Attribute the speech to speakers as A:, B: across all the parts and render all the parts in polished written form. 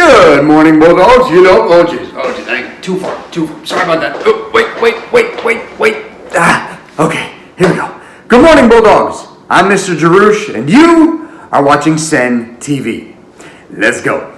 A: Good morning, Bulldogs. Oh jeez, dang, too far. Sorry about that. Oh, wait. Okay, here we go. Good morning, Bulldogs. I'm Mr. Jarouche, and you are watching Senn TV. Let's go.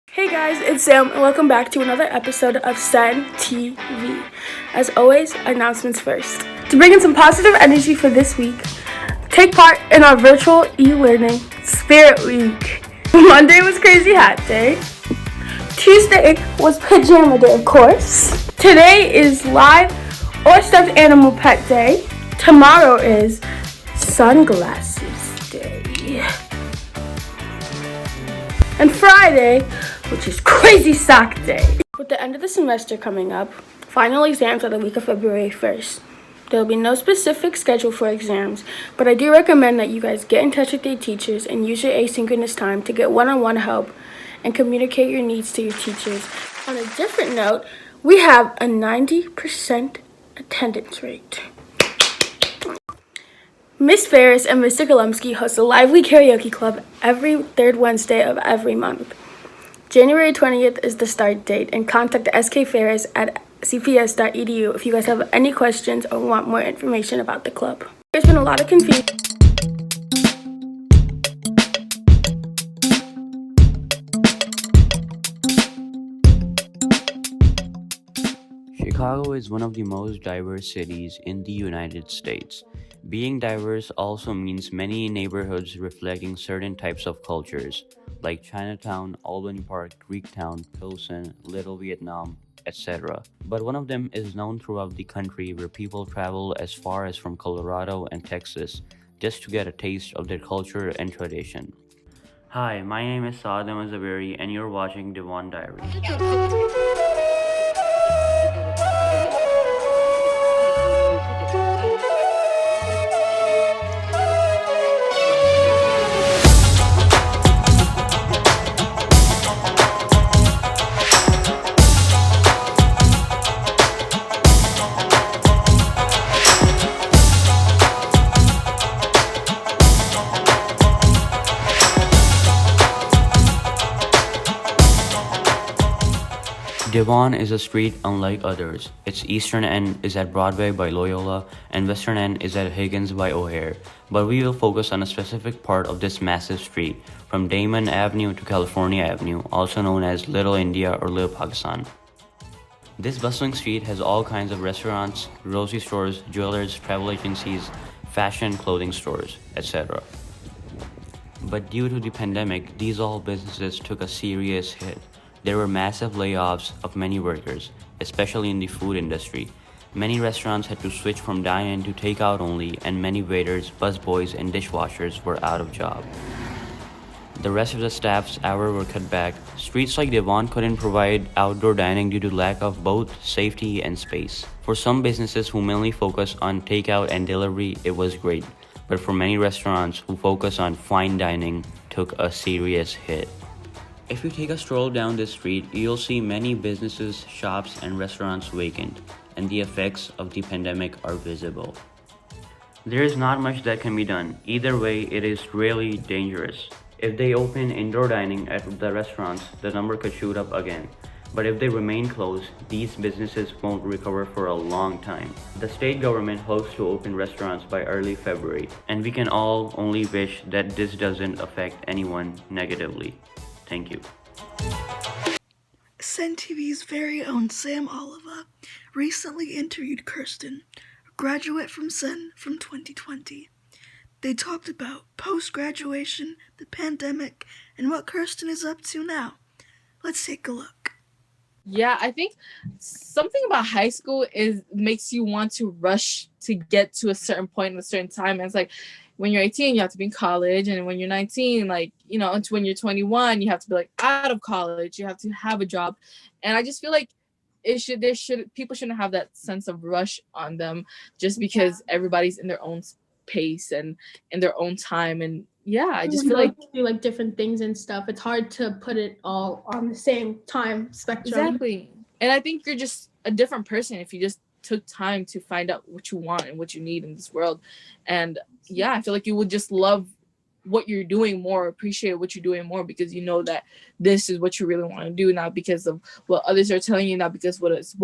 B: Hey guys, it's Sam, and welcome back to another episode of Senn TV. As always, announcements first. To bring in some positive energy for this week, take part in our virtual e-learning Spirit Week. Monday was Crazy Hat Day. Tuesday was Pajama Day, of course. Today is Live or Stuffed Animal Pet Day. Tomorrow is Sunglasses Day. And Friday, which is Crazy Sock Day. With the end of the semester coming up, final exams are the week of February 1st. There will be no specific schedule for exams, but I do recommend that you guys get in touch with your teachers and use your asynchronous time to get one-on-one help and communicate your needs to your teachers. On a different note, we have a 90% attendance rate. Miss Ferris and Mr. Golumsky host a lively karaoke club every third Wednesday of every month. January 20th is the start date, and contact SK Ferris at cps.edu if you guys have any questions or want more information about the club. There's been a lot of confusion.
C: Chicago is one of the most diverse cities in the United States. Being diverse also means many neighborhoods reflecting certain types of cultures, like Chinatown, Albany Park, Greektown, Pilsen, Little Vietnam, etc. But one of them is known throughout the country, where people travel as far as from Colorado and Texas just to get a taste of their culture and tradition. Hi, my name is Saad A, Zaveri, and you're watching Devon Diaries. Devon is a street unlike others. Its eastern end is at Broadway by Loyola, and western end is at Higgins by O'Hare. But we will focus on a specific part of this massive street, from Damon Avenue to California Avenue, also known as Little India or Little Pakistan. This bustling street has all kinds of restaurants, grocery stores, jewelers, travel agencies, fashion, clothing stores, etc. But due to the pandemic, these all businesses took a serious hit. There were massive layoffs of many workers, especially in the food industry. Many restaurants had to switch from dine-in to takeout only, and many waiters, busboys, and dishwashers were out of job. The rest of the staff's hours were cut back. Streets like Devon couldn't provide outdoor dining due to lack of both safety and space. For some businesses who mainly focus on takeout and delivery, it was great. But for many restaurants who focus on fine dining, took a serious hit. If you take a stroll down this street, you'll see many businesses, shops, and restaurants vacant, and the effects of the pandemic are visible. There is not much that can be done. Either way, it is really dangerous. If they open indoor dining at the restaurants, the number could shoot up again. But if they remain closed, these businesses won't recover for a long time. The state government hopes to open restaurants by early February, and we can all only wish that this doesn't affect anyone negatively. Thank you.
D: Senn TV's very own Sam Oliva recently interviewed Kirsten, a graduate from Senn from 2020. They talked about post-graduation, the pandemic, and what Kirsten is up to now. Let's take a look.
E: Yeah, I think something about high school makes you want to rush to get to a certain point at a certain time. And it's like when you're 18, you have to be in college, and when you're 19, like, you know, until when you're 21, you have to be like out of college, you have to have a job. And I just feel like people shouldn't have that sense of rush on them just because everybody's in their own pace and in their own time. And yeah, I just feel like
B: do like different things and stuff. It's hard to put it all on the same time spectrum.
E: exactly. And I think you're just a different person if you just took time to find out what you want and what you need in this world. And yeah, I feel like you would just love what you're doing more, appreciate what you're doing more, because you know that this is what you really want to do, not because of what others are telling you, not because what is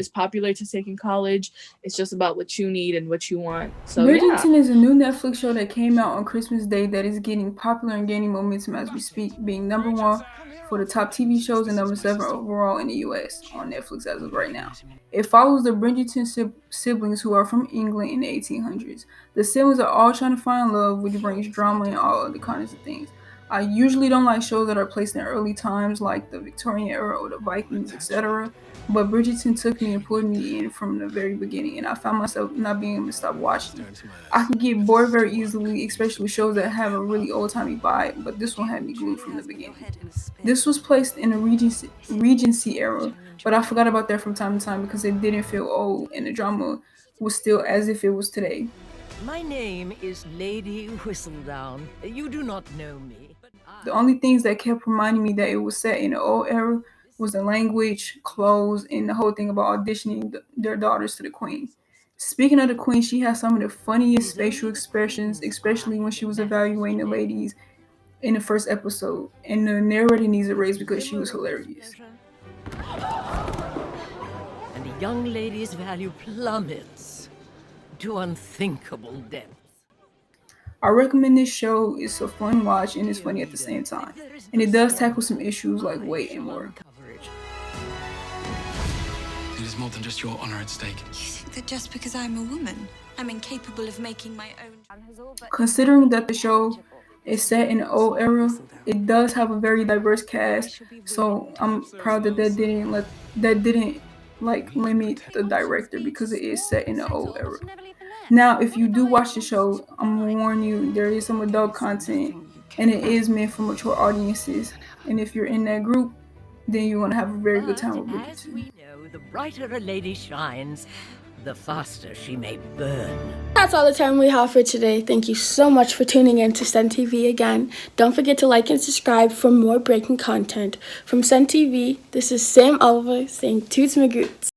E: popular to take in college. It's just about what you need and what you want. So
F: Bridgerton is a new Netflix show that came out on Christmas Day that is getting popular and gaining momentum as we speak, being number 1 for the top TV shows and number 7 overall in the US on Netflix as of right now. It follows the Bridgerton siblings who are from England in the 1800s. The siblings are all trying to find love, which brings drama and all other kinds of things. I usually don't like shows that are placed in early times like the Victorian era or the Vikings, etc. But Bridgerton took me and pulled me in from the very beginning, and I found myself not being able to stop watching. I can get bored very easily, especially with shows that have a really old-timey vibe, but this one had me glued from the beginning. This was placed in the Regency era, but I forgot about that from time to time because it didn't feel old, and the drama was still as if it was today.
G: My name is Lady Whistledown. You do not know me.
F: The only things that kept reminding me that it was set in the old era was the language, clothes, and the whole thing about auditioning their daughters to the queen. Speaking of the queen, she has some of the funniest facial expressions, especially when she was evaluating the ladies in the first episode. And the narrator needs a raise because she was hilarious.
G: And the young lady's value plummets to unthinkable depth.
F: I recommend this show. It's a fun watch and it's funny at the same time. And it does tackle some issues like weight and more.
H: It is more than just your honor at stake.
I: You think that just because I'm a woman, I'm incapable of making my own...
F: Considering that the show is set in the old era, it does have a very diverse cast, so I'm proud that didn't limit the director because it is set in the old era. Now, if you do watch the show, I'm gonna warn you, there is some adult content and it is meant for mature audiences. And if you're in that group, then you're gonna have a very good time with
G: As
F: Bridgerton.
G: we know, the brighter a lady shines, the faster she may burn.
B: That's all the time we have for today. Thank you so much for tuning in to Senn TV again. Don't forget to like and subscribe for more breaking content. From Senn TV, this is Sam Oliva saying toots my goots.